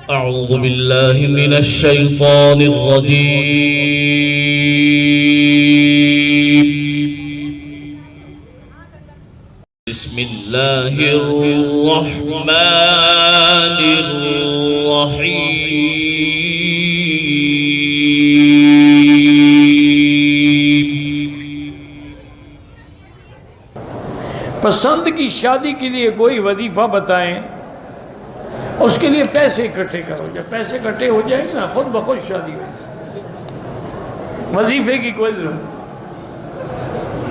أعوذ بالله من الشيطان الرجيم. بسم الله الرحمن الرحيم. پسند کی شادی کے لیے کوئی وظیفہ بتائیں، اس کے لیے پیسے اکٹھے کرو. جب پیسے اکٹھے ہو جائیں گے نا خود بخود شادی ہو جائے گی، وظیفے کی کوئی ضرورت نہیں.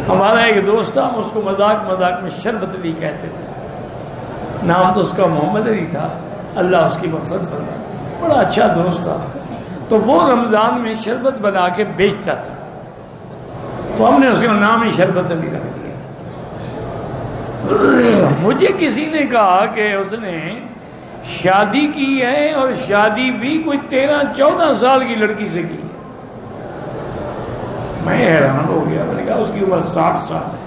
ہمارا ایک دوست تھا، ہم اس کو مذاق میں شربت علی کہتے تھے. نام تو اس کا محمد علی تھا، اللہ اس کی مغفرت فرمائے. بڑا اچھا دوست تھا. تو وہ رمضان میں شربت بنا کے بیچتا تھا، تو ہم نے اس کا نام ہی شربت علی رکھ دیا. مجھے کسی نے کہا کہ اس نے شادی کی ہے اور شادی بھی کوئی 13-14 سال کی لڑکی سے کی ہے. میں حیران ہو گیا. میں نے کہا اس کی عمر 60 سال ہے،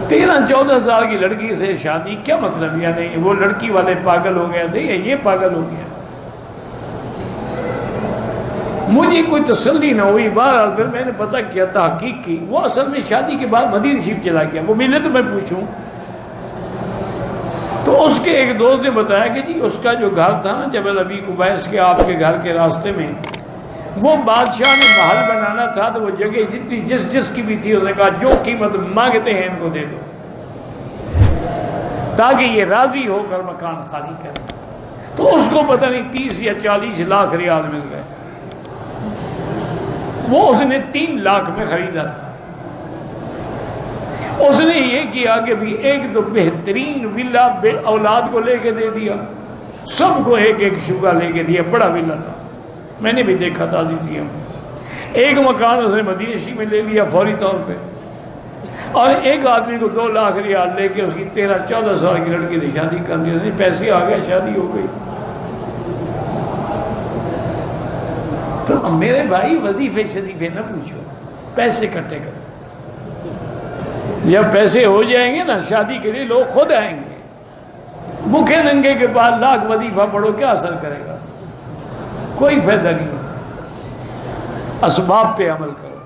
13-14 سال کی لڑکی سے شادی کیا مطلب؟ یعنی وہ لڑکی والے پاگل ہو گئے تھے یا یہ پاگل ہو گیا؟ مجھے کوئی تسلی نہ ہوئی. بہرحال پھر میں نے پتہ کیا، تحقیق کی. وہ اصل میں شادی کے بعد مدینہ شریف چلا گیا. وہ ملت میں پوچھوں تو اس کے ایک دوست نے بتایا کہ جی اس کا جو گھر تھا نا جبل ابی قبیس کے آپ کے گھر کے راستے میں، وہ بادشاہ نے محل بنانا تھا. تو وہ جگہ جتنی جس کی بھی تھی، اس نے کہا جو قیمت مانگتے ہیں ان کو دے دو تاکہ یہ راضی ہو کر مکان خالی کرے. تو اس کو پتہ نہیں 30 یا 40 لاکھ ریال مل گئے. وہ اس نے 3 لاکھ میں خریدا تھا. اس نے یہ کیا کہ بھی ایک تو بہترین ولا اولاد کو لے کے دے دیا، سب کو ایک ایک شگا لے کے دیا. بڑا ولا تھا، میں نے بھی دیکھا تھا. ایک مکان اس نے مدینہ شریف میں لے لیا فوری طور پہ، اور ایک آدمی کو 2 لاکھ ریال لے کے اس کی 13-14 سال کی لڑکی سے شادی کر لی. پیسے آ گئے، شادی ہو گئی. تو میرے بھائی وظیفے شریفے نہ پوچھو، پیسے اکٹھے کرو. جب پیسے ہو جائیں گے نا شادی کے لیے لوگ خود آئیں گے. بھوکے ننگے کے بعد لاکھ وظیفہ پڑھو، کیا اثر کرے گا؟ کوئی فائدہ نہیں ہوتا. اسباب پہ عمل کرو.